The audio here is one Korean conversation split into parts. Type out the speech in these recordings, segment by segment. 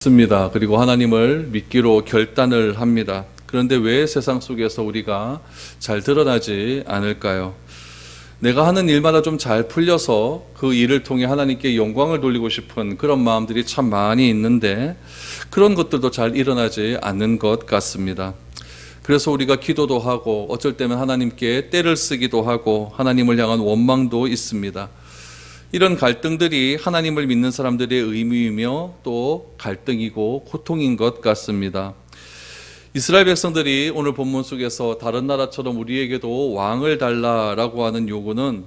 습니다. 그리고 하나님을 믿기로 결단을 합니다. 그런데 왜 세상 속에서 우리가 잘 드러나지 않을까요? 내가 하는 일마다 좀 잘 풀려서 그 일을 통해 하나님께 영광을 돌리고 싶은 그런 마음들이 참 많이 있는데 그런 것들도 잘 일어나지 않는 것 같습니다. 그래서 우리가 기도도 하고 어쩔 때면 하나님께 떼를 쓰기도 하고 하나님을 향한 원망도 있습니다. 이런 갈등들이 하나님을 믿는 사람들의 의무이며 또 갈등이고 고통인 것 같습니다. 이스라엘 백성들이 오늘 본문 속에서 다른 나라처럼 우리에게도 왕을 달라라고 하는 요구는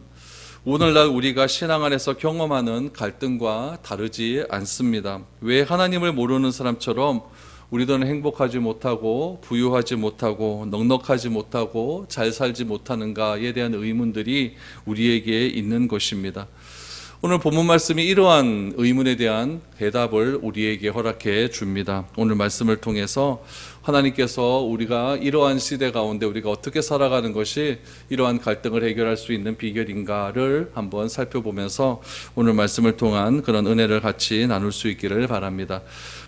오늘날 우리가 신앙 안에서 경험하는 갈등과 다르지 않습니다. 왜 하나님을 모르는 사람처럼 우리들은 행복하지 못하고 부유하지 못하고 넉넉하지 못하고 잘 살지 못하는가에 대한 의문들이 우리에게 있는 것입니다. 오늘 본문 말씀이 이러한 의문에 대한 대답을 우리에게 허락해 줍니다. 오늘 말씀을 통해서 하나님께서 우리가 이러한 시대 가운데 우리가 어떻게 살아가는 것이 이러한 갈등을 해결할 수 있는 비결인가를 한번 살펴보면서 오늘 말씀을 통한 그런 은혜를 같이 나눌 수 있기를 바랍니다.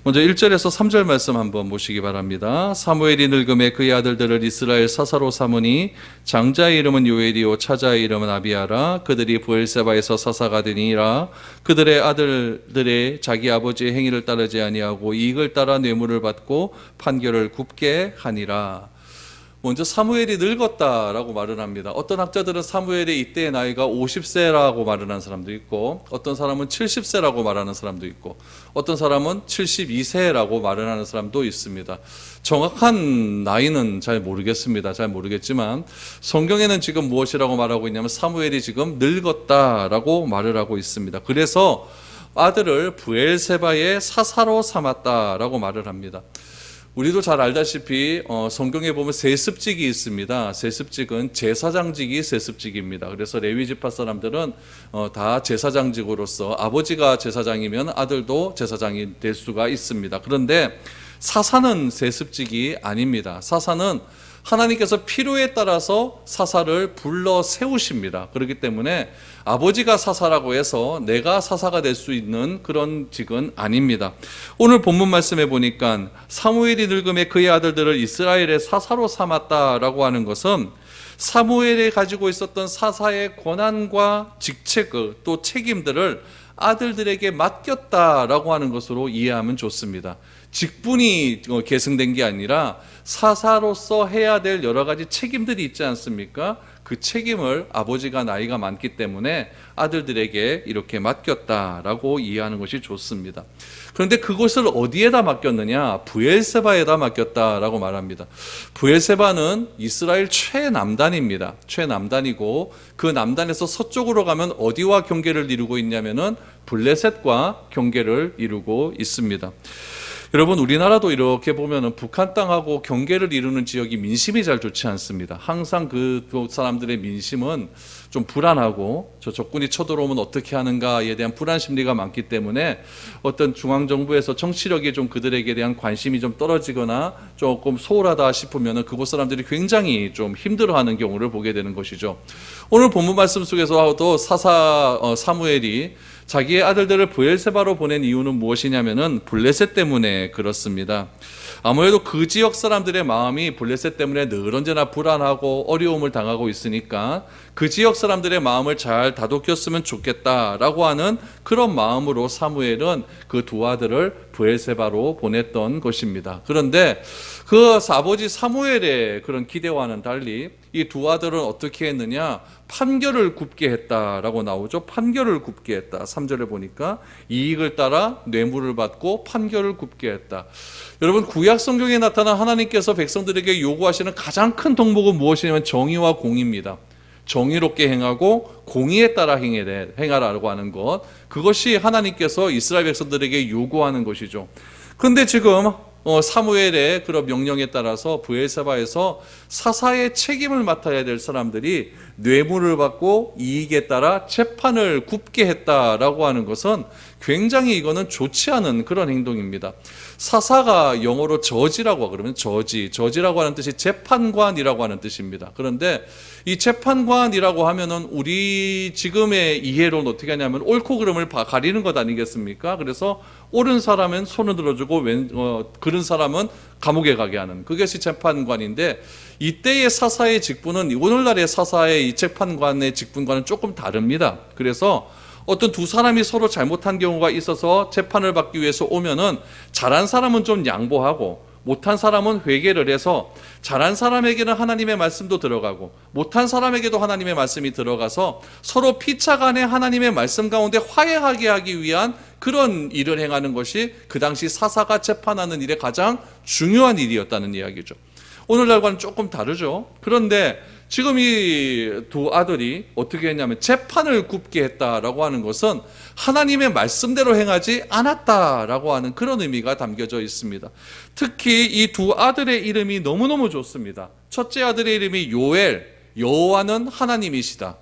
먼저 1절에서 3절 말씀 한번 보시기 바랍니다. 사무엘이 늙음에 그의 아들들을 이스라엘 사사로 삼으니 장자의 이름은 요엘이요 차자의 이름은 아비아라. 그들이 브엘세바에서 사사가 되니라. 그들의 아들들의 자기 아버지의 행위를 따르지 아니하고 이익을 따라 뇌물을 받고 판결을 굽게 하니라. 먼저 사무엘이 늙었다라고 말을 합니다. 어떤 학자들은 사무엘의 이때의 나이가 50세라고 말을 하는 사람도 있고 어떤 사람은 70세라고 말하는 사람도 있고 어떤 사람은 72세라고 말을 하는 사람도 있습니다. 정확한 나이는 잘 모르겠습니다. 잘 모르겠지만 성경에는 지금 무엇이라고 말하고 있냐면 사무엘이 지금 늙었다라고 말을 하고 있습니다. 그래서 아들을 브엘세바의 사사로 삼았다라고 말을 합니다. 우리도 잘 알다시피 성경에 보면 세습직이 있습니다. 세습직은 제사장직이 세습직입니다. 그래서 레위 지파 사람들은 다 제사장직으로서 아버지가 제사장이면 아들도 제사장이 될 수가 있습니다. 그런데 사사는 세습직이 아닙니다. 사사는 하나님께서 필요에 따라서 사사를 불러 세우십니다. 그렇기 때문에 아버지가 사사라고 해서 내가 사사가 될 수 있는 그런 직은 아닙니다. 오늘 본문 말씀에 보니까 사무엘이 늙음에 그의 아들들을 이스라엘의 사사로 삼았다라고 하는 것은 사무엘이 가지고 있었던 사사의 권한과 직책 또 책임들을 아들들에게 맡겼다라고 하는 것으로 이해하면 좋습니다. 직분이 계승된 게 아니라 사사로서 해야 될 여러 가지 책임들이 있지 않습니까? 그 책임을 아버지가 나이가 많기 때문에 아들들에게 이렇게 맡겼다라고 이해하는 것이 좋습니다. 그런데 그것을 어디에다 맡겼느냐? 브엘세바에다 맡겼다라고 말합니다. 브엘세바는 이스라엘 최남단입니다. 최남단이고 그 남단에서 서쪽으로 가면 어디와 경계를 이루고 있냐면은 블레셋과 경계를 이루고 있습니다. 여러분, 우리나라도 이렇게 보면은 북한 땅하고 경계를 이루는 지역이 민심이 잘 좋지 않습니다. 항상 그 사람들의 민심은 좀 불안하고 저 적군이 쳐들어오면 어떻게 하는가에 대한 불안 심리가 많기 때문에 어떤 중앙정부에서 정치력이 좀 그들에게 대한 관심이 좀 떨어지거나 조금 소홀하다 싶으면은 그곳 사람들이 굉장히 좀 힘들어하는 경우를 보게 되는 것이죠. 오늘 본문 말씀 속에서도 사무엘이 자기의 아들들을 브엘세바로 보낸 이유는 무엇이냐면은 블레셋 때문에 그렇습니다. 아무래도 그 지역 사람들의 마음이 블레셋 때문에 늘 언제나 불안하고 어려움을 당하고 있으니까 그 지역 사람들의 마음을 잘 다독였으면 좋겠다라고 하는 그런 마음으로 사무엘은 그 두 아들을 브엘세바로 보냈던 것입니다. 그런데 그 아버지 사무엘의 그런 기대와는 달리 이 두 아들은 어떻게 했느냐? 판결을 굽게 했다라고 나오죠. 판결을 굽게 했다. 3절에 보니까 이익을 따라 뇌물을 받고 판결을 굽게 했다. 여러분, 구약 성경에 나타난 하나님께서 백성들에게 요구하시는 가장 큰 덕목은 무엇이냐면 정의와 공의입니다. 정의롭게 행하고 공의에 따라 행하라고 하는 것, 그것이 하나님께서 이스라엘 백성들에게 요구하는 것이죠. 그런데 지금 사무엘의 그런 명령에 따라서 브엘세바에서 사사의 책임을 맡아야 될 사람들이 뇌물을 받고 이익에 따라 재판을 굽게 했다라고 하는 것은 굉장히 이거는 좋지 않은 그런 행동입니다. 사사가 영어로 저지라고 그러면 저지라고 하는 뜻이 재판관이라고 하는 뜻입니다. 그런데 이 재판관이라고 하면은 우리 지금의 이해로는 어떻게 하냐면 옳고 그름을 가리는 것 아니겠습니까? 그래서 옳은 사람은 손을 들어주고 그른 사람은 감옥에 가게 하는 그것이 재판관인데, 이때의 사사의 직분은 오늘날의 사사의 이 재판관의 직분과는 조금 다릅니다. 그래서 어떤 두 사람이 서로 잘못한 경우가 있어서 재판을 받기 위해서 오면은 잘한 사람은 좀 양보하고 못한 사람은 회개를 해서 잘한 사람에게는 하나님의 말씀도 들어가고 못한 사람에게도 하나님의 말씀이 들어가서 서로 피차간에 하나님의 말씀 가운데 화해하게 하기 위한 그런 일을 행하는 것이 그 당시 사사가 재판하는 일의 가장 중요한 일이었다는 이야기죠. 오늘날과는 조금 다르죠. 그런데 지금 이 두 아들이 어떻게 했냐면 재판을 굽게 했다라고 하는 것은 하나님의 말씀대로 행하지 않았다라고 하는 그런 의미가 담겨져 있습니다. 특히 이 두 아들의 이름이 너무너무 좋습니다. 첫째 아들의 이름이 요엘, 여호와는 하나님이시다.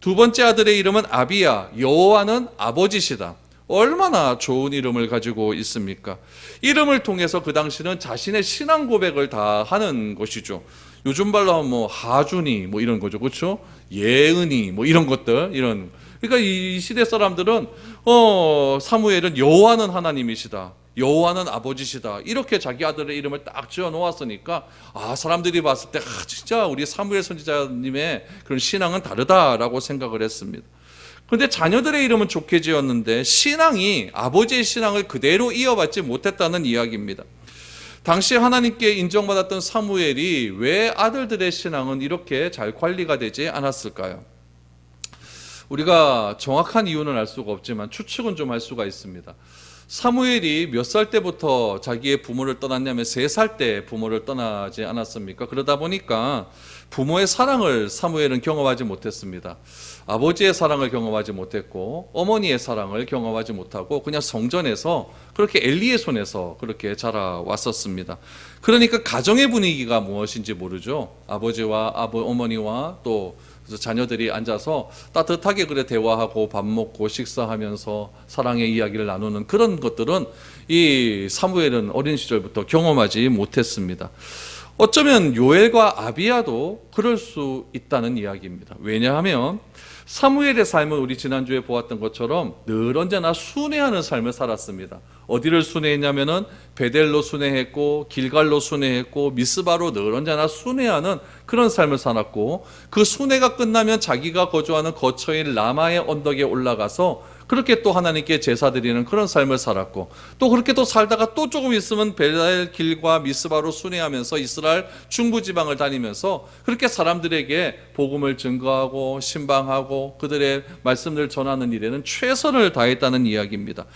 두 번째 아들의 이름은 아비야, 여호와는 아버지시다. 얼마나 좋은 이름을 가지고 있습니까? 이름을 통해서 그 당시는 자신의 신앙 고백을 다 하는 것이죠. 요즘 말로 하면 뭐 하준이 뭐 이런 거죠, 그렇죠? 예은이 뭐 이런 것들, 이런. 그러니까 이 시대 사람들은 사무엘은 여호와는 하나님이시다, 여호와는 아버지시다, 이렇게 자기 아들의 이름을 딱 지어 놓았으니까 사람들이 봤을 때 진짜 우리 사무엘 선지자님의 그런 신앙은 다르다라고 생각을 했습니다. 그런데 자녀들의 이름은 좋게 지었는데 신앙이 아버지의 신앙을 그대로 이어받지 못했다는 이야기입니다. 당시 하나님께 인정받았던 사무엘이 왜 아들들의 신앙은 이렇게 잘 관리가 되지 않았을까요? 우리가 정확한 이유는 알 수가 없지만 추측은 좀 할 수가 있습니다. 사무엘이 몇 살 때부터 자기의 부모를 떠났냐면 3살 때 부모를 떠나지 않았습니까? 그러다 보니까 부모의 사랑을 사무엘은 경험하지 못했습니다. 아버지의 사랑을 경험하지 못했고 어머니의 사랑을 경험하지 못하고 그냥 성전에서 그렇게 엘리의 손에서 그렇게 자라왔었습니다. 그러니까 가정의 분위기가 무엇인지 모르죠. 아버지와 어머니와 또 자녀들이 앉아서 따뜻하게 그래 대화하고 밥 먹고 식사하면서 사랑의 이야기를 나누는 그런 것들은 이 사무엘은 어린 시절부터 경험하지 못했습니다. 어쩌면 요엘과 아비야도 그럴 수 있다는 이야기입니다. 왜냐하면 사무엘의 삶은 우리 지난주에 보았던 것처럼 늘 언제나 순회하는 삶을 살았습니다. 어디를 순회했냐면은 베델로 순회했고 길갈로 순회했고 미스바로 늘 언제나 순회하는 그런 삶을 살았고, 그 순회가 끝나면 자기가 거주하는 거처인 라마의 언덕에 올라가서 그렇게 또 하나님께 제사 드리는 그런 삶을 살았고, 또 그렇게 또 살다가 또 조금 있으면 베델 길과 미스바로 순회하면서 이스라엘 중부지방을 다니면서 그렇게 사람들에게 복음을 증거하고 신방하고 그들의 말씀을 전하는 일에는 최선을 다했다는 이야기입니다.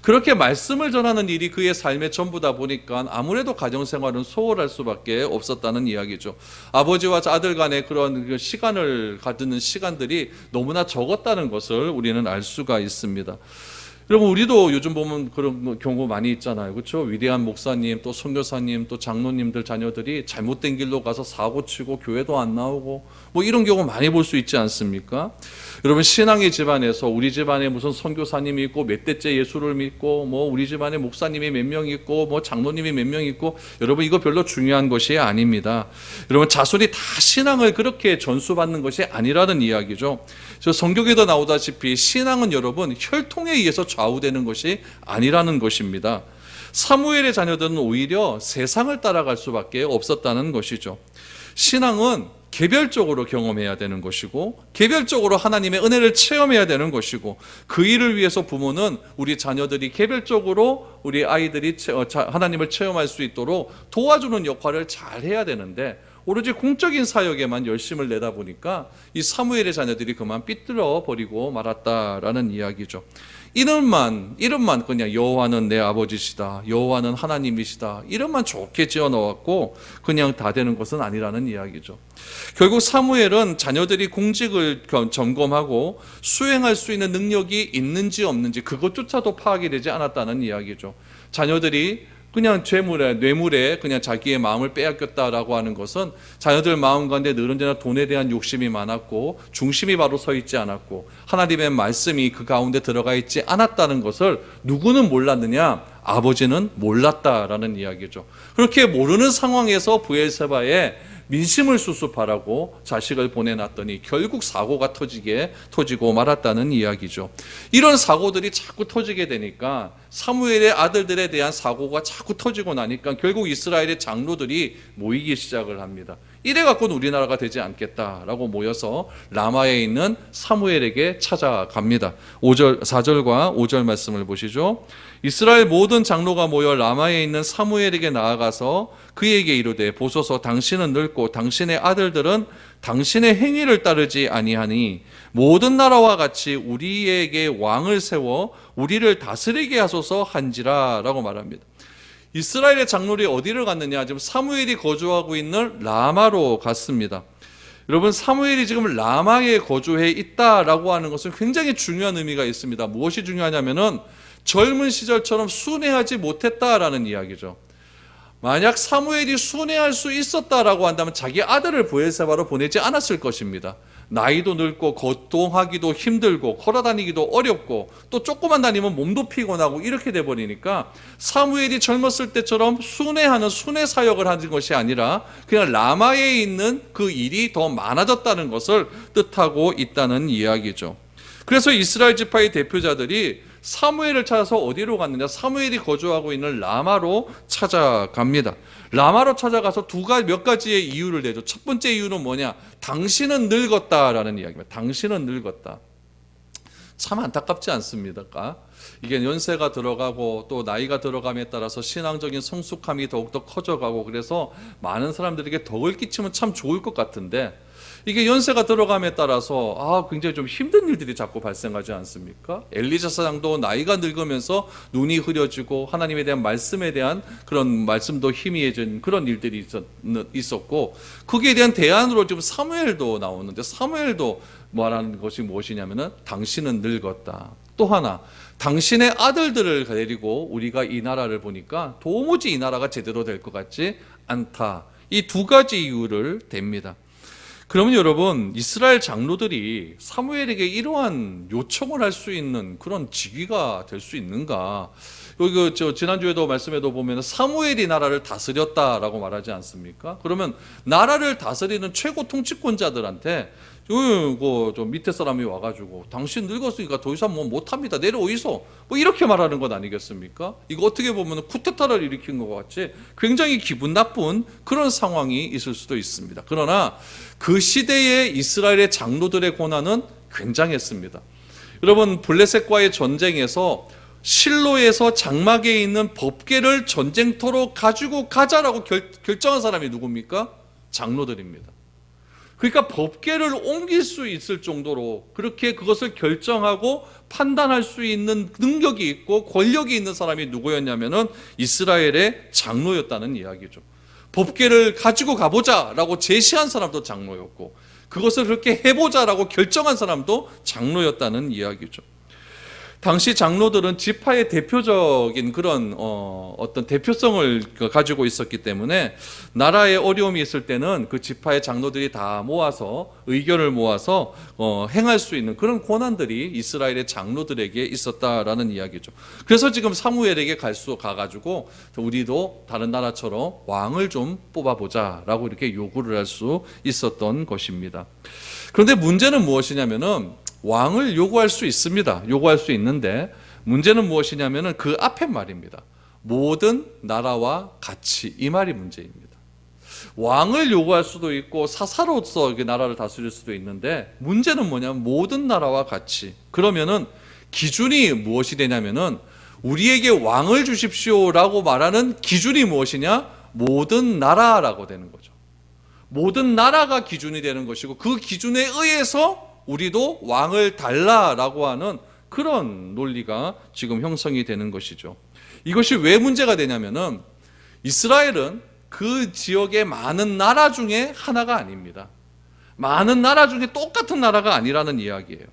그렇게 말씀을 전하는 일이 그의 삶의 전부다 보니까 아무래도 가정생활은 소홀할 수밖에 없었다는 이야기죠. 아버지와 아들 간의 그런 시간을 갖는 시간들이 너무나 적었다는 것을 우리는 알 수가 있습니다. 여러분, 우리도 요즘 보면 그런 경우 많이 있잖아요, 그렇죠? 위대한 목사님, 또 선교사님, 또 장로님들 자녀들이 잘못된 길로 가서 사고 치고 교회도 안 나오고 뭐 이런 경우 많이 볼 수 있지 않습니까? 여러분, 신앙의 집안에서 우리 집안에 무슨 선교사님이 있고 몇 대째 예수를 믿고 뭐 우리 집안에 목사님이 몇 명 있고 뭐 장로님이 몇 명 있고, 여러분 이거 별로 중요한 것이 아닙니다. 여러분, 자손이 다 신앙을 그렇게 전수받는 것이 아니라는 이야기죠. 저 성경에도 나오다시피 신앙은 여러분 혈통에 의해서 좌우되는 것이 아니라는 것입니다. 사무엘의 자녀들은 오히려 세상을 따라갈 수밖에 없었다는 것이죠. 신앙은 개별적으로 경험해야 되는 것이고 개별적으로 하나님의 은혜를 체험해야 되는 것이고, 그 일을 위해서 부모는 우리 자녀들이 개별적으로 우리 아이들이 하나님을 체험할 수 있도록 도와주는 역할을 잘 해야 되는데, 오로지 공적인 사역에만 열심을 내다 보니까 이 사무엘의 자녀들이 그만 삐뚤어 버리고 말았다라는 이야기죠. 이름만 그냥 여호와는 내 아버지시다, 여호와는 하나님이시다, 이름만 좋게 지어 넣었고 그냥 다 되는 것은 아니라는 이야기죠. 결국 사무엘은 자녀들이 공직을 점검하고 수행할 수 있는 능력이 있는지 없는지 그것조차도 파악이 되지 않았다는 이야기죠. 자녀들이 그냥 뇌물에 그냥 자기의 마음을 빼앗겼다라고 하는 것은 자녀들 마음 가운데 늘 언제나 돈에 대한 욕심이 많았고 중심이 바로 서 있지 않았고 하나님의 말씀이 그 가운데 들어가 있지 않았다는 것을 누구는 몰랐느냐? 아버지는 몰랐다라는 이야기죠. 그렇게 모르는 상황에서 브엘세바의 민심을 수습하라고 자식을 보내놨더니 결국 사고가 터지고 말았다는 이야기죠. 이런 사고들이 자꾸 터지게 되니까 사무엘의 아들들에 대한 사고가 자꾸 터지고 나니까 결국 이스라엘의 장로들이 모이기 시작을 합니다. 이래 갖고는 우리나라가 되지 않겠다라고 모여서 라마에 있는 사무엘에게 찾아갑니다. 4절과 5절 말씀을 보시죠. 이스라엘 모든 장로가 모여 라마에 있는 사무엘에게 나아가서 그에게 이르되 보소서 당신은 늙고 당신의 아들들은 당신의 행위를 따르지 아니하니 모든 나라와 같이 우리에게 왕을 세워 우리를 다스리게 하소서 한지라 라고 말합니다. 이스라엘의 장로들이 어디를 갔느냐? 지금 사무엘이 거주하고 있는 라마로 갔습니다. 여러분, 사무엘이 지금 라마에 거주해 있다라고 하는 것은 굉장히 중요한 의미가 있습니다. 무엇이 중요하냐면은 젊은 시절처럼 순회하지 못했다라는 이야기죠. 만약 사무엘이 순회할 수 있었다라고 한다면 자기 아들을 브엘세바로 보내지 않았을 것입니다. 나이도 늙고 거동하기도 힘들고 걸어다니기도 어렵고 또 조금만 다니면 몸도 피곤하고 이렇게 돼버리니까 사무엘이 젊었을 때처럼 순회하는 순회 사역을 하는 것이 아니라 그냥 라마에 있는 그 일이 더 많아졌다는 것을 뜻하고 있다는 이야기죠. 그래서 이스라엘 지파의 대표자들이 사무엘을 찾아서 어디로 갔느냐? 사무엘이 거주하고 있는 라마로 찾아갑니다. 라마로 찾아가서 몇 가지의 이유를 내죠. 첫 번째 이유는 뭐냐? 당신은 늙었다라는 이야기입니다. 당신은 늙었다. 참 안타깝지 않습니까? 이게 연세가 들어가고 또 나이가 들어감에 따라서 신앙적인 성숙함이 더욱더 커져가고 그래서 많은 사람들에게 덕을 끼치면 참 좋을 것 같은데 이게 연세가 들어감에 따라서 굉장히 좀 힘든 일들이 자꾸 발생하지 않습니까? 엘리사 사장도 나이가 늙으면서 눈이 흐려지고 하나님에 대한 말씀에 대한 그런 말씀도 희미해진 그런 일들이 있었고 거기에 대한 대안으로 지금 사무엘도 나오는데 사무엘도 말하는 것이 무엇이냐면은 당신은 늙었다. 또 하나 당신의 아들들을 데리고 우리가 이 나라를 보니까 도무지 이 나라가 제대로 될 것 같지 않다. 이 두 가지 이유를 댑니다. 그러면 여러분, 이스라엘 장로들이 사무엘에게 이러한 요청을 할 수 있는 그런 직위가 될 수 있는가? 여기 지난주에도 말씀에도 보면 사무엘이 나라를 다스렸다라고 말하지 않습니까? 그러면 나라를 다스리는 최고 통치권자들한테 좀 밑에 사람이 와가지고 당신 늙었으니까 더 이상 뭐 못합니다. 내려오이소. 뭐 이렇게 말하는 것 아니겠습니까? 이거 어떻게 보면 쿠데타를 일으킨 것 같이 굉장히 기분 나쁜 그런 상황이 있을 수도 있습니다. 그러나 그 시대의 이스라엘의 장로들의 권한은 굉장했습니다. 여러분, 블레셋과의 전쟁에서 실로에서 장막에 있는 법궤를 전쟁터로 가지고 가자라고 결정한 사람이 누굽니까? 장로들입니다. 그러니까 법궤를 옮길 수 있을 정도로 그렇게 그것을 결정하고 판단할 수 있는 능력이 있고 권력이 있는 사람이 누구였냐면은 이스라엘의 장로였다는 이야기죠. 법궤를 가지고 가보자라고 제시한 사람도 장로였고 그것을 그렇게 해보자라고 결정한 사람도 장로였다는 이야기죠. 당시 장로들은 지파의 대표적인 그런 어떤 대표성을 가지고 있었기 때문에 나라에 어려움이 있을 때는 그 지파의 장로들이 다 모아서 의견을 모아서 행할 수 있는 그런 권한들이 이스라엘의 장로들에게 있었다라는 이야기죠. 그래서 지금 사무엘에게 가가지고 우리도 다른 나라처럼 왕을 좀 뽑아보자라고 이렇게 요구를 할 수 있었던 것입니다. 그런데 문제는 무엇이냐면은 왕을 요구할 수 있습니다. 요구할 수 있는데 문제는 무엇이냐면은 그 앞에 말입니다. 모든 나라와 같이 이 말이 문제입니다. 왕을 요구할 수도 있고 사사로서 나라를 다스릴 수도 있는데 문제는 뭐냐면 모든 나라와 같이. 그러면은 기준이 무엇이 되냐면은 우리에게 왕을 주십시오라고 말하는 기준이 무엇이냐? 모든 나라라고 되는 거죠. 모든 나라가 기준이 되는 것이고 그 기준에 의해서 우리도 왕을 달라라고 하는 그런 논리가 지금 형성이 되는 것이죠. 이것이 왜 문제가 되냐면은 이스라엘은 그 지역의 많은 나라 중에 하나가 아닙니다. 많은 나라 중에 똑같은 나라가 아니라는 이야기예요.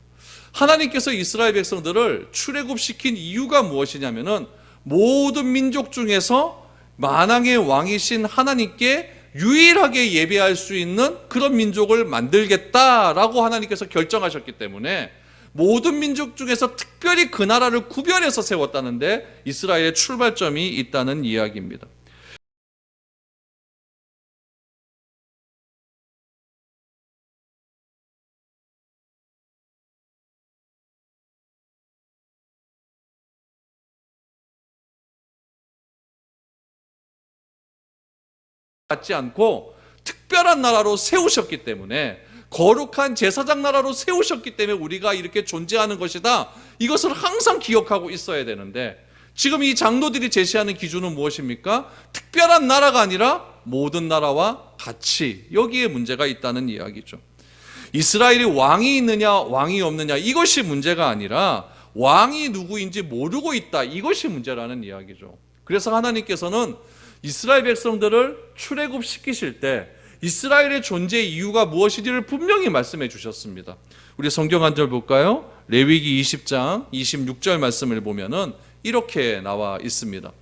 하나님께서 이스라엘 백성들을 출애굽시킨 이유가 무엇이냐면은 모든 민족 중에서 만왕의 왕이신 하나님께 유일하게 예배할 수 있는 그런 민족을 만들겠다라고 하나님께서 결정하셨기 때문에 모든 민족 중에서 특별히 그 나라를 구별해서 세웠다는데 이스라엘의 출발점이 있다는 이야기입니다. 받지 않고 특별한 나라로 세우셨기 때문에, 거룩한 제사장 나라로 세우셨기 때문에 우리가 이렇게 존재하는 것이다. 이것을 항상 기억하고 있어야 되는데, 지금 이 장로들이 제시하는 기준은 무엇입니까? 특별한 나라가 아니라 모든 나라와 같이, 여기에 문제가 있다는 이야기죠. 이스라엘이 왕이 있느냐 왕이 없느냐 이것이 문제가 아니라 왕이 누구인지 모르고 있다, 이것이 문제라는 이야기죠. 그래서 하나님께서는 이스라엘 백성들을 출애굽시키실 때 이스라엘의 존재 이유가 무엇인지를 분명히 말씀해 주셨습니다. 우리 성경 한 절 볼까요? 레위기 20장 26절 말씀을 보면은 이렇게 나와 있습니다.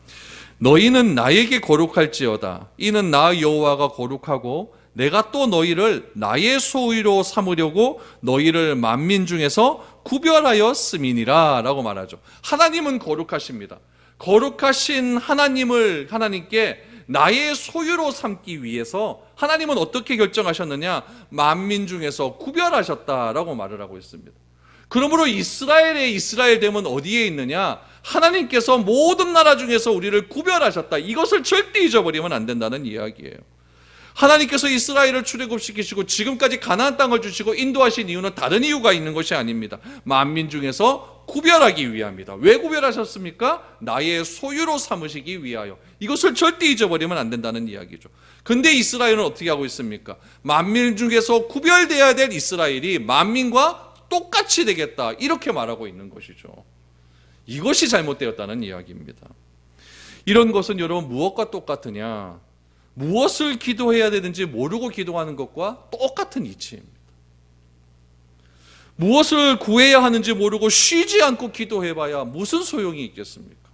너희는 나에게 거룩할지어다. 이는 나 여호와가 거룩하고 내가 또 너희를 나의 소유로 삼으려고 너희를 만민 중에서 구별하여 씀이니라 라고 말하죠. 하나님은 거룩하십니다. 거룩하신 하나님께 나의 소유로 삼기 위해서 하나님은 어떻게 결정하셨느냐? 만민 중에서 구별하셨다라고 말을 하고 있습니다. 그러므로 이스라엘의 이스라엘됨은 어디에 있느냐? 하나님께서 모든 나라 중에서 우리를 구별하셨다. 이것을 절대 잊어버리면 안 된다는 이야기예요. 하나님께서 이스라엘을 출애굽시키시고 지금까지 가나안 땅을 주시고 인도하신 이유는 다른 이유가 있는 것이 아닙니다. 만민 중에서 구별하기 위함이다. 왜 구별하셨습니까? 나의 소유로 삼으시기 위하여. 이것을 절대 잊어버리면 안 된다는 이야기죠. 근데 이스라엘은 어떻게 하고 있습니까? 만민 중에서 구별되어야 될 이스라엘이 만민과 똑같이 되겠다, 이렇게 말하고 있는 것이죠. 이것이 잘못되었다는 이야기입니다. 이런 것은 여러분 무엇과 똑같으냐? 무엇을 기도해야 되는지 모르고 기도하는 것과 똑같은 이치입니다. 무엇을 구해야 하는지 모르고 쉬지 않고 기도해봐야 무슨 소용이 있겠습니까?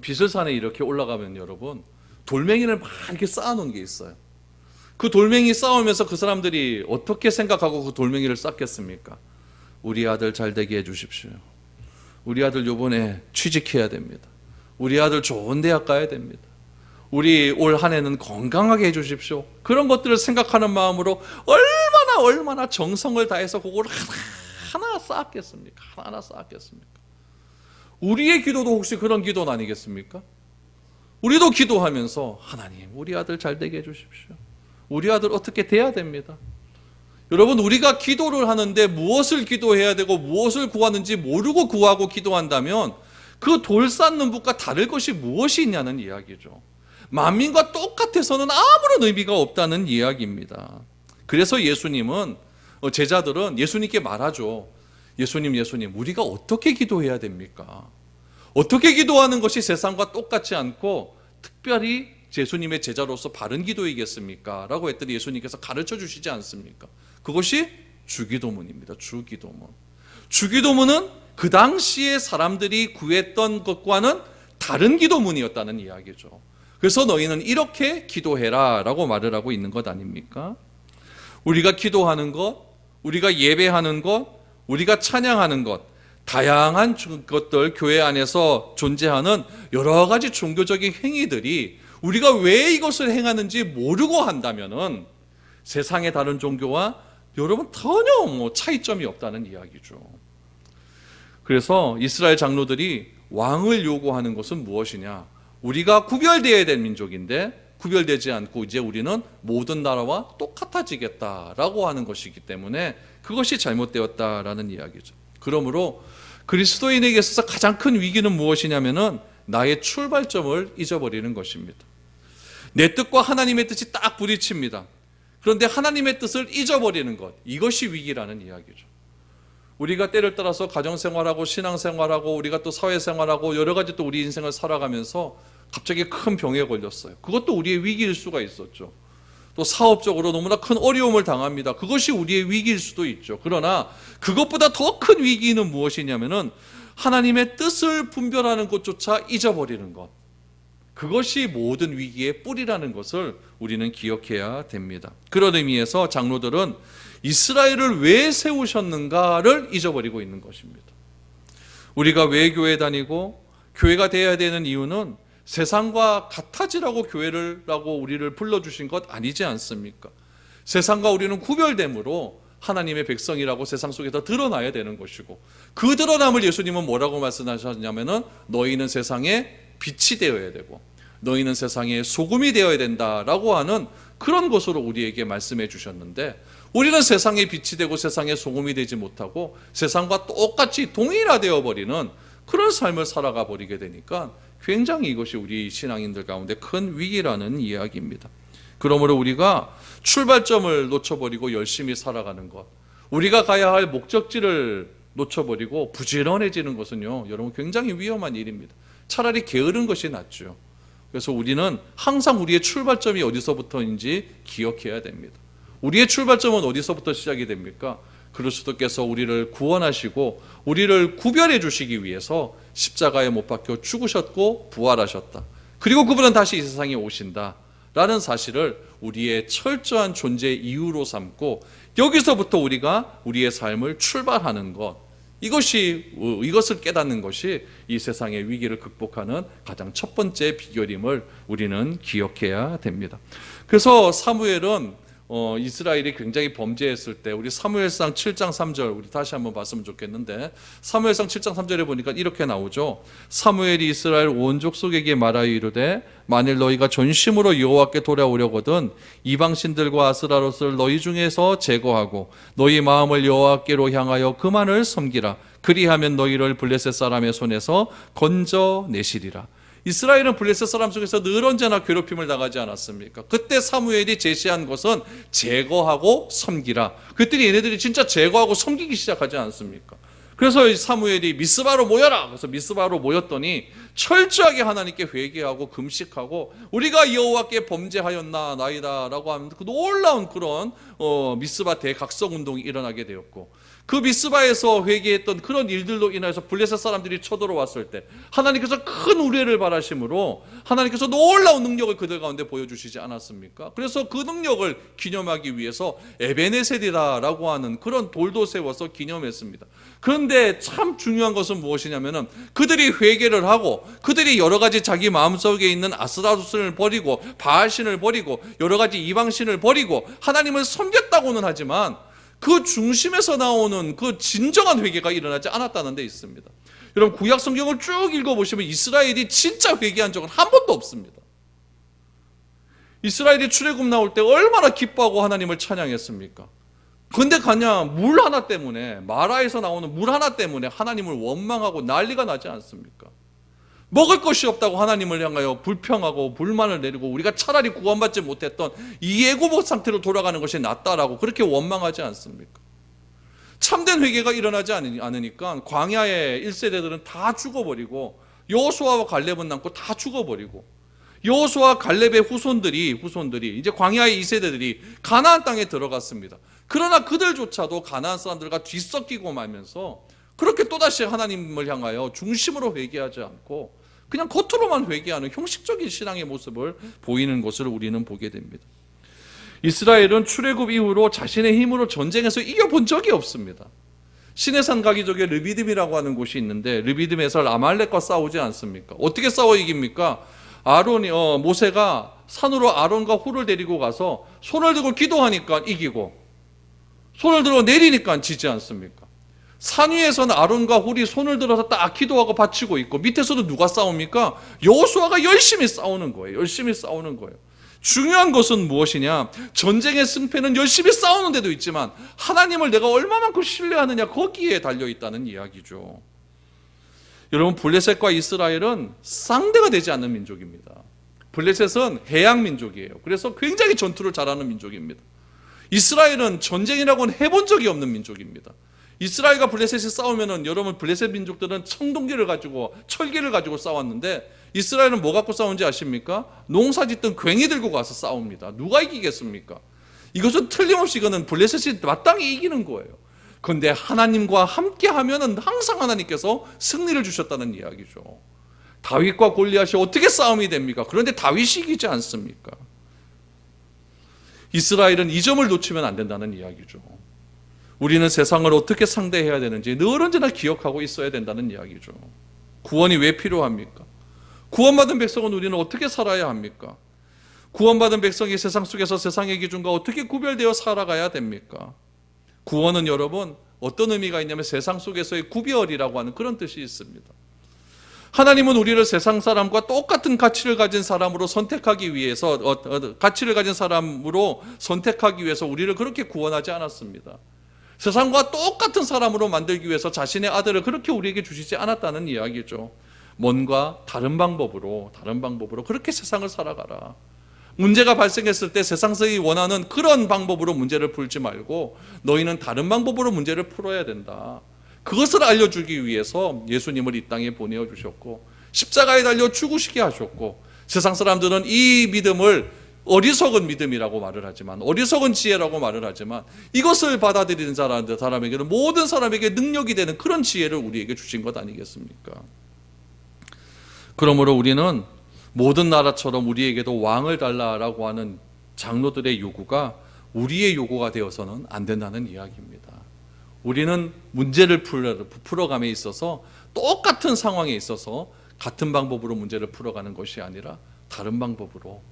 비설산에 이렇게 올라가면 여러분 돌멩이를 막 이렇게 쌓아놓은 게 있어요. 그 돌멩이 쌓으면서 그 사람들이 어떻게 생각하고 그 돌멩이를 쌓겠습니까? 우리 아들 잘 되게 해주십시오. 우리 아들 요번에 취직해야 됩니다. 우리 아들 좋은 대학 가야 됩니다. 우리 올 한 해는 건강하게 해주십시오. 그런 것들을 생각하는 마음으로 얼마나 정성을 다해서 그걸 하나 쌓았겠습니까? 하나 쌓았겠습니까? 우리의 기도도 혹시 그런 기도는 아니겠습니까? 우리도 기도하면서 하나님 우리 아들 잘 되게 해주십시오. 우리 아들 어떻게 돼야 됩니다. 여러분, 우리가 기도를 하는데 무엇을 기도해야 되고 무엇을 구하는지 모르고 구하고 기도한다면 그 돌 쌓는 붓과 다를 것이 무엇이 있냐는 이야기죠. 만민과 똑같아서는 아무런 의미가 없다는 이야기입니다. 그래서 예수님은, 제자들은 예수님께 말하죠. 예수님 우리가 어떻게 기도해야 됩니까? 어떻게 기도하는 것이 세상과 똑같지 않고 특별히 예수님의 제자로서 바른 기도이겠습니까? 라고 했더니 예수님께서 가르쳐 주시지 않습니까? 그것이 주기도문입니다. 주기도문. 주기도문은 그 당시에 사람들이 구했던 것과는 다른 기도문이었다는 이야기죠. 그래서 너희는 이렇게 기도해라 라고 말을 하고 있는 것 아닙니까? 우리가 기도하는 것, 우리가 예배하는 것, 우리가 찬양하는 것, 다양한 것들, 교회 안에서 존재하는 여러 가지 종교적인 행위들이 우리가 왜 이것을 행하는지 모르고 한다면은 세상의 다른 종교와 여러분 전혀 차이점이 없다는 이야기죠. 그래서 이스라엘 장로들이 왕을 요구하는 것은 무엇이냐? 우리가 구별되어야 될 민족인데 구별되지 않고 이제 우리는 모든 나라와 똑같아지겠다라고 하는 것이기 때문에 그것이 잘못되었다라는 이야기죠. 그러므로 그리스도인에게 있어서 가장 큰 위기는 무엇이냐면은 나의 출발점을 잊어버리는 것입니다. 내 뜻과 하나님의 뜻이 딱 부딪힙니다. 그런데 하나님의 뜻을 잊어버리는 것, 이것이 위기라는 이야기죠. 우리가 때를 따라서 가정생활하고 신앙생활하고 우리가 또 사회생활하고 여러 가지 또 우리 인생을 살아가면서 갑자기 큰 병에 걸렸어요. 그것도 우리의 위기일 수가 있었죠. 또 사업적으로 너무나 큰 어려움을 당합니다. 그것이 우리의 위기일 수도 있죠. 그러나 그것보다 더 큰 위기는 무엇이냐면은 하나님의 뜻을 분별하는 것조차 잊어버리는 것. 그것이 모든 위기의 뿌리라는 것을 우리는 기억해야 됩니다. 그런 의미에서 장로들은 이스라엘을 왜 세우셨는가를 잊어버리고 있는 것입니다. 우리가 왜 교회 다니고 교회가 되어야 되는 이유는 세상과 같아지라고 교회라고 우리를 불러주신 것 아니지 않습니까? 세상과 우리는 구별됨으로 하나님의 백성이라고 세상 속에서 드러나야 되는 것이고, 그 드러남을 예수님은 뭐라고 말씀하셨냐면은 너희는 세상에 빛이 되어야 되고 너희는 세상의 소금이 되어야 된다라고 하는 그런 것으로 우리에게 말씀해 주셨는데, 우리는 세상의 빛이 되고 세상의 소금이 되지 못하고 세상과 똑같이 동일화되어 버리는 그런 삶을 살아가 버리게 되니까 굉장히 이것이 우리 신앙인들 가운데 큰 위기라는 이야기입니다. 그러므로 우리가 출발점을 놓쳐버리고 열심히 살아가는 것, 우리가 가야 할 목적지를 놓쳐버리고 부지런해지는 것은요, 여러분 굉장히 위험한 일입니다. 차라리 게으른 것이 낫죠. 그래서 우리는 항상 우리의 출발점이 어디서부터인지 기억해야 됩니다. 우리의 출발점은 어디서부터 시작이 됩니까? 그리스도께서 우리를 구원하시고 우리를 구별해 주시기 위해서 십자가에 못 박혀 죽으셨고 부활하셨다. 그리고 그분은 다시 이 세상에 오신다 라는 사실을 우리의 철저한 존재 이유로 삼고, 여기서부터 우리가 우리의 삶을 출발하는 것, 이것을 깨닫는 것이 이 세상의 위기를 극복하는 가장 첫 번째 비결임을 우리는 기억해야 됩니다. 그래서 사무엘은 이스라엘이 굉장히 범죄했을 때, 우리 사무엘상 7장 3절 우리 다시 한번 봤으면 좋겠는데, 사무엘상 7장 3절에 보니까 이렇게 나오죠. 사무엘이 이스라엘 온 족속에게 말하여 이르되 만일 너희가 전심으로 여호와께 돌아오려거든 이방신들과 아스라롯을 너희 중에서 제거하고 너희 마음을 여호와께로 향하여 그만을 섬기라. 그리하면 너희를 블레셋 사람의 손에서 건져내시리라. 이스라엘은 블레셋 사람 속에서 늘 언제나 괴롭힘을 당하지 않았습니까? 그때 사무엘이 제시한 것은 제거하고 섬기라. 그랬더니 얘네들이 진짜 제거하고 섬기기 시작하지 않습니까? 그래서 사무엘이 미스바로 모여라. 그래서 미스바로 모였더니 철저하게 하나님께 회개하고 금식하고 우리가 여호와께 범죄하였나 나이다라고 하는 그 놀라운 그런 미스바 대각성 운동이 일어나게 되었고, 그 미스바에서 회개했던 그런 일들로 인해서 블레셋 사람들이 쳐들어왔을 때 하나님께서 큰 우레를 바라심으로 하나님께서 놀라운 능력을 그들 가운데 보여주시지 않았습니까? 그래서 그 능력을 기념하기 위해서 에베네셀이라고 하는 그런 돌도 세워서 기념했습니다. 그런데 참 중요한 것은 무엇이냐면은 그들이 회개를 하고 그들이 여러 가지 자기 마음속에 있는 아스라로스를 버리고 바알신을 버리고 여러 가지 이방신을 버리고 하나님을 섬겼다고는 하지만 그 중심에서 나오는 그 진정한 회개가 일어나지 않았다는 데 있습니다. 여러분 구약 성경을 쭉 읽어보시면 이스라엘이 진짜 회개한 적은 한 번도 없습니다. 이스라엘이 출애굽 나올 때 얼마나 기뻐하고 하나님을 찬양했습니까? 근데 그냥 물 하나 때문에, 마라에서 나오는 물 하나 때문에 하나님을 원망하고 난리가 나지 않습니까? 먹을 것이 없다고 하나님을 향하여 불평하고 불만을 내리고 우리가 차라리 구원받지 못했던 이 애고복 상태로 돌아가는 것이 낫다라고 그렇게 원망하지 않습니까? 참된 회개가 일어나지 않으니까 광야의 1세대들은 다 죽어버리고 여호수아와 갈렙은 남고 다 죽어버리고, 여호수아 갈렙의 후손들이 이제 광야의 2세대들이 가나안 땅에 들어갔습니다. 그러나 그들조차도 가나안 사람들과 뒤섞이고 말면서 그렇게 또다시 하나님을 향하여 중심으로 회개하지 않고 그냥 겉으로만 회개하는 형식적인 신앙의 모습을 보이는 것을 우리는 보게 됩니다. 이스라엘은 출애굽 이후로 자신의 힘으로 전쟁에서 이겨본 적이 없습니다. 시내산 가기 쪽에 르비딤이라고 하는 곳이 있는데 르비딤에서 아말렉과 싸우지 않습니까? 어떻게 싸워 이깁니까? 모세가 산으로 아론과 훌을 데리고 가서 손을 들고 기도하니까 이기고 손을 들어 내리니까 지지 않습니까? 산 위에서는 아론과 훌이 손을 들어서 딱 기도하고 바치고 있고 밑에서도 누가 싸웁니까? 여호수아가 열심히 싸우는 거예요. 중요한 것은 무엇이냐? 전쟁의 승패는 열심히 싸우는 데도 있지만 하나님을 내가 얼마만큼 신뢰하느냐 거기에 달려있다는 이야기죠. 여러분 블레셋과 이스라엘은 쌍대가 되지 않는 민족입니다. 블레셋은 해양 민족이에요. 그래서 굉장히 전투를 잘하는 민족입니다. 이스라엘은 전쟁이라고는 해본 적이 없는 민족입니다. 이스라엘과 블레셋이 싸우면은 여러분 블레셋 민족들은 청동기를 가지고 철기를 가지고 싸웠는데 이스라엘은 뭐 갖고 싸운지 아십니까? 농사 짓던 괭이 들고 가서 싸웁니다. 누가 이기겠습니까? 이것은 틀림없이 이거는 블레셋이 마땅히 이기는 거예요. 그런데 하나님과 함께 하면은 항상 하나님께서 승리를 주셨다는 이야기죠. 다윗과 골리앗이 어떻게 싸움이 됩니까? 그런데 다윗이 이기지 않습니까? 이스라엘은 이 점을 놓치면 안 된다는 이야기죠. 우리는 세상을 어떻게 상대해야 되는지 늘 언제나 기억하고 있어야 된다는 이야기죠. 구원이 왜 필요합니까? 구원받은 백성은 우리는 어떻게 살아야 합니까? 구원받은 백성이 세상 속에서 세상의 기준과 어떻게 구별되어 살아가야 됩니까? 구원은 여러분 어떤 의미가 있냐면 세상 속에서의 구별이라고 하는 그런 뜻이 있습니다. 하나님은 우리를 세상 사람과 똑같은 가치를 가진 사람으로 선택하기 위해서 가치를 가진 사람으로 선택하기 위해서 우리를 그렇게 구원하지 않았습니다. 세상과 똑같은 사람으로 만들기 위해서 자신의 아들을 그렇게 우리에게 주시지 않았다는 이야기죠. 뭔가 다른 방법으로 그렇게 세상을 살아가라. 문제가 발생했을 때 세상이 원하는 그런 방법으로 문제를 풀지 말고 너희는 다른 방법으로 문제를 풀어야 된다. 그것을 알려주기 위해서 예수님을 이 땅에 보내어 주셨고 십자가에 달려 죽으시게 하셨고, 세상 사람들은 이 믿음을 어리석은 믿음이라고 말을 하지만, 어리석은 지혜라고 말을 하지만, 이것을 받아들이는 사람에게는 모든 사람에게 능력이 되는 그런 지혜를 우리에게 주신 것 아니겠습니까? 그러므로 우리는 모든 나라처럼 우리에게도 왕을 달라라고 하는 장로들의 요구가 우리의 요구가 되어서는 안 된다는 이야기입니다. 우리는 문제를 풀어감에 있어서 똑같은 상황에 있어서 같은 방법으로 문제를 풀어가는 것이 아니라 다른 방법으로,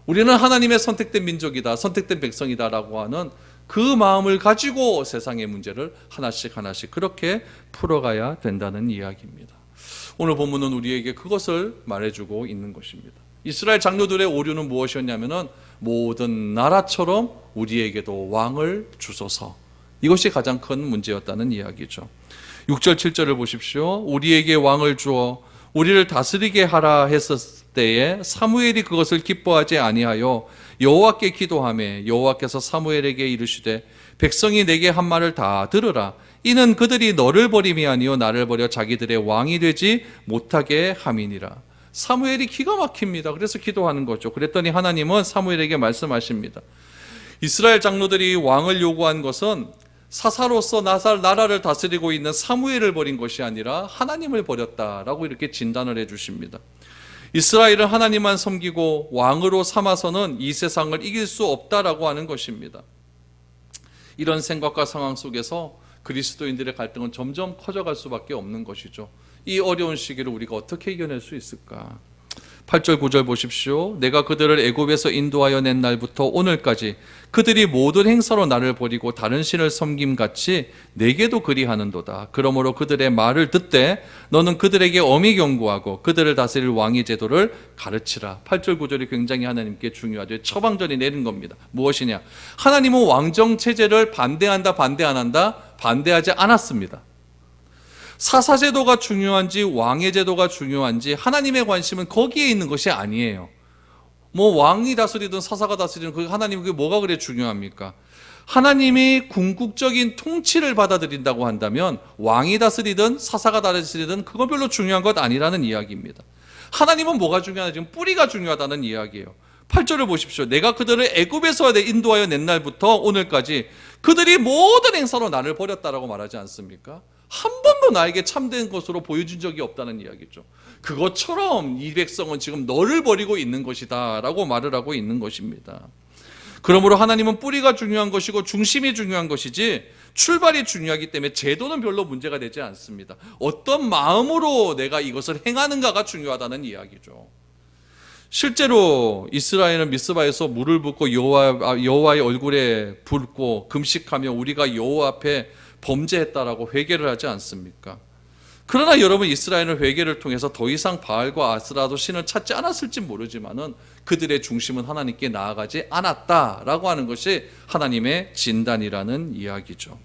우리는 하나님의 선택된 민족이다, 선택된 백성이다라고 하는 그 마음을 가지고 세상의 문제를 하나씩 그렇게 풀어가야 된다는 이야기입니다. 오늘 본문은 우리에게 그것을 말해주고 있는 것입니다. 이스라엘 장로들의 오류는 무엇이었냐면은 모든 나라처럼 우리에게도 왕을 주소서, 이것이 가장 큰 문제였다는 이야기죠. 6절 7절을 보십시오. 우리에게 왕을 주어 우리를 다스리게 하라 했었을 때에 사무엘이 그것을 기뻐하지 아니하여 여호와께 기도하매 여호와께서 사무엘에게 이르시되 백성이 내게 한 말을 다 들으라. 이는 그들이 너를 버림이 아니요 나를 버려 자기들의 왕이 되지 못하게 함이니라. 사무엘이 기가 막힙니다. 그래서 기도하는 거죠. 그랬더니 하나님은 사무엘에게 말씀하십니다. 이스라엘 장로들이 왕을 요구한 것은 사사로서 나라를 다스리고 있는 사무엘을 버린 것이 아니라 하나님을 버렸다라고 이렇게 진단을 해 주십니다. 이스라엘은 하나님만 섬기고 왕으로 삼아서는 이 세상을 이길 수 없다라고 하는 것입니다. 이런 생각과 상황 속에서 그리스도인들의 갈등은 점점 커져갈 수밖에 없는 것이죠. 이 어려운 시기를 우리가 어떻게 이겨낼 수 있을까? 8절 9절 보십시오. 내가 그들을 애굽에서 인도하여 낸 날부터 오늘까지 그들이 모든 행사로 나를 버리고 다른 신을 섬김같이 내게도 그리하는도다. 그러므로 그들의 말을 듣되 너는 그들에게 엄히 경고하고 그들을 다스릴 왕의 제도를 가르치라. 8절 9절이 굉장히 하나님께 중요하죠. 처방전이 내린 겁니다. 무엇이냐? 하나님은 왕정 체제를 반대한다, 반대 안 한다? 반대하지 않았습니다. 사사제도가 중요한지 왕의 제도가 중요한지 하나님의 관심은 거기에 있는 것이 아니에요. 뭐 왕이 다스리든 사사가 다스리든 그 하나님 그게 뭐가 그래 중요합니까? 하나님이 궁극적인 통치를 받아들인다고 한다면 왕이 다스리든 사사가 다스리든 그건 별로 중요한 것 아니라는 이야기입니다. 하나님은 뭐가 중요하냐? 지금 뿌리가 중요하다는 이야기예요. 8절을 보십시오. 내가 그들을 애굽에서 인도하여 낸 날부터 오늘까지 그들이 모든 행사로 나를 버렸다라고 말하지 않습니까? 한 번도 나에게 참된 것으로 보여준 적이 없다는 이야기죠. 그것처럼 이 백성은 지금 너를 버리고 있는 것이다 라고 말을 하고 있는 것입니다. 그러므로 하나님은 뿌리가 중요한 것이고 중심이 중요한 것이지 출발이 중요하기 때문에 제도는 별로 문제가 되지 않습니다. 어떤 마음으로 내가 이것을 행하는가가 중요하다는 이야기죠. 실제로 이스라엘은 미스바에서 물을 붓고 여호와의 얼굴에 붓고 금식하며 우리가 여호와 앞에 범죄했다라고 회개를 하지 않습니까? 그러나 여러분, 이스라엘은 회개를 통해서 더 이상 바알과 아스라도 신을 찾지 않았을지 모르지만은 그들의 중심은 하나님께 나아가지 않았다라고 하는 것이 하나님의 진단이라는 이야기죠.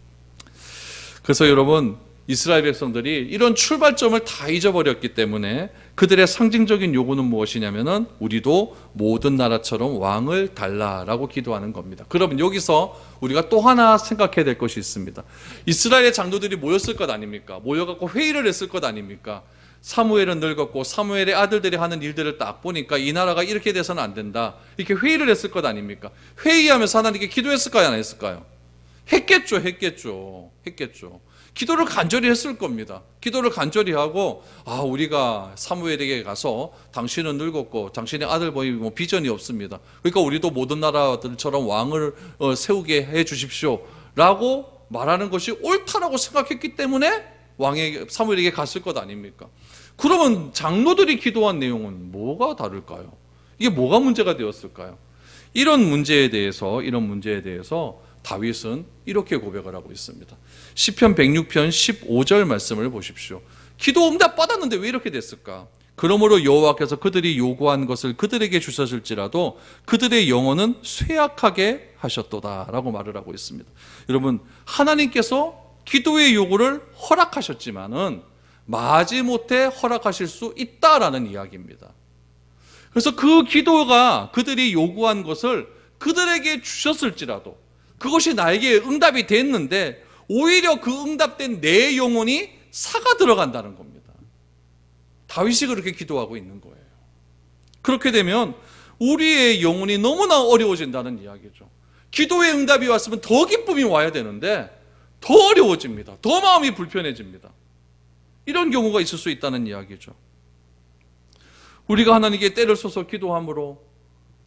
그래서 여러분, 이스라엘 백성들이 이런 출발점을 다 잊어버렸기 때문에 그들의 상징적인 요구는 무엇이냐면은 우리도 모든 나라처럼 왕을 달라라고 기도하는 겁니다. 그러면 여기서 우리가 또 하나 생각해야 될 것이 있습니다. 이스라엘의 장로들이 모였을 것 아닙니까? 모여갖고 회의를 했을 것 아닙니까? 사무엘은 늙었고 사무엘의 아들들이 하는 일들을 딱 보니까 이 나라가 이렇게 돼서는 안 된다, 이렇게 회의를 했을 것 아닙니까? 회의하면서 하나님께 기도했을까요, 안 했을까요? 했겠죠. 기도를 간절히 했을 겁니다. 기도를 간절히 하고, 우리가 사무엘에게 가서 당신은 늙었고 당신의 아들 보이 비전이 없습니다. 그러니까 우리도 모든 나라들처럼 왕을 세우게 해 주십시오 라고 말하는 것이 옳다라고 생각했기 때문에 사무엘에게 갔을 것 아닙니까? 그러면 장로들이 기도한 내용은 뭐가 다를까요? 이게 뭐가 문제가 되었을까요? 이런 문제에 대해서 다윗은 이렇게 고백을 하고 있습니다. 시편 106편 15절 말씀을 보십시오. 기도 응답 받았는데 왜 이렇게 됐을까? 그러므로 여호와께서 그들이 요구한 것을 그들에게 주셨을지라도 그들의 영혼은 쇠약하게 하셨도다라고 말을 하고 있습니다. 여러분, 하나님께서 기도의 요구를 허락하셨지만은 마지못해 허락하실 수 있다라는 이야기입니다. 그래서 그 기도가 그들이 요구한 것을 그들에게 주셨을지라도 그것이 나에게 응답이 됐는데 오히려 그 응답된 내 영혼이 사가 들어간다는 겁니다. 다윗이 그렇게 기도하고 있는 거예요. 그렇게 되면 우리의 영혼이 너무나 어려워진다는 이야기죠. 기도의 응답이 왔으면 더 기쁨이 와야 되는데 더 어려워집니다. 더 마음이 불편해집니다. 이런 경우가 있을 수 있다는 이야기죠. 우리가 하나님께 때를 써서 기도함으로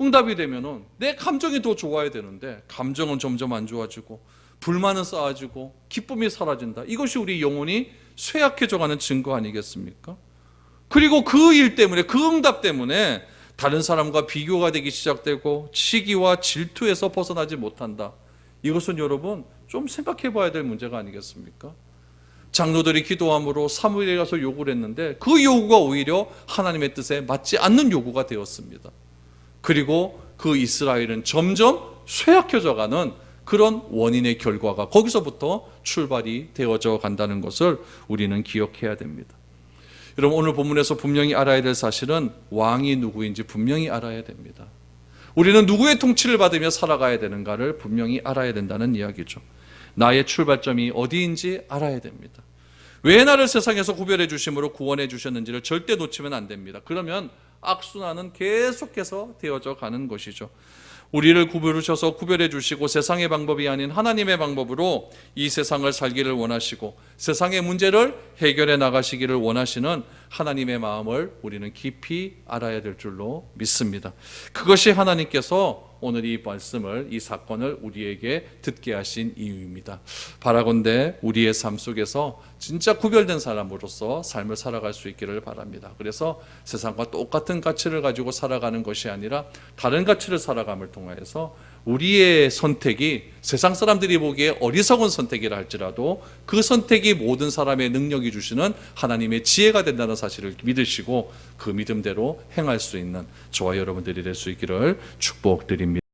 응답이 되면은 내 감정이 더 좋아야 되는데 감정은 점점 안 좋아지고 불만은 쌓아지고 기쁨이 사라진다. 이것이 우리 영혼이 쇠약해져가는 증거 아니겠습니까? 그리고 그 일 때문에, 그 응답 때문에 다른 사람과 비교가 되기 시작되고 시기와 질투에서 벗어나지 못한다. 이것은 여러분 좀 생각해 봐야 될 문제가 아니겠습니까? 장로들이 기도함으로 사무엘에 가서 요구를 했는데 그 요구가 오히려 하나님의 뜻에 맞지 않는 요구가 되었습니다. 그리고 그 이스라엘은 점점 쇠약해져가는 그런 원인의 결과가 거기서부터 출발이 되어져 간다는 것을 우리는 기억해야 됩니다. 여러분, 오늘 본문에서 분명히 알아야 될 사실은 왕이 누구인지 분명히 알아야 됩니다. 우리는 누구의 통치를 받으며 살아가야 되는가를 분명히 알아야 된다는 이야기죠. 나의 출발점이 어디인지 알아야 됩니다. 왜 나를 세상에서 구별해 주심으로 구원해 주셨는지를 절대 놓치면 안 됩니다. 그러면 악순환은 계속해서 되어져 가는 것이죠. 우리를 부르셔서 구별해 주시고 세상의 방법이 아닌 하나님의 방법으로 이 세상을 살기를 원하시고 세상의 문제를 해결해 나가시기를 원하시는 하나님의 마음을 우리는 깊이 알아야 될 줄로 믿습니다. 그것이 하나님께서 오늘 이 말씀을, 이 사건을 우리에게 듣게 하신 이유입니다. 바라건대 우리의 삶 속에서 진짜 구별된 사람으로서 삶을 살아갈 수 있기를 바랍니다. 그래서 세상과 똑같은 가치를 가지고 살아가는 것이 아니라 다른 가치를 살아감을 통해서 우리의 선택이 세상 사람들이 보기에 어리석은 선택이라 할지라도 그 선택이 모든 사람의 능력이 주시는 하나님의 지혜가 된다는 사실을 믿으시고 그 믿음대로 행할 수 있는 저와 여러분들이 될 수 있기를 축복드립니다.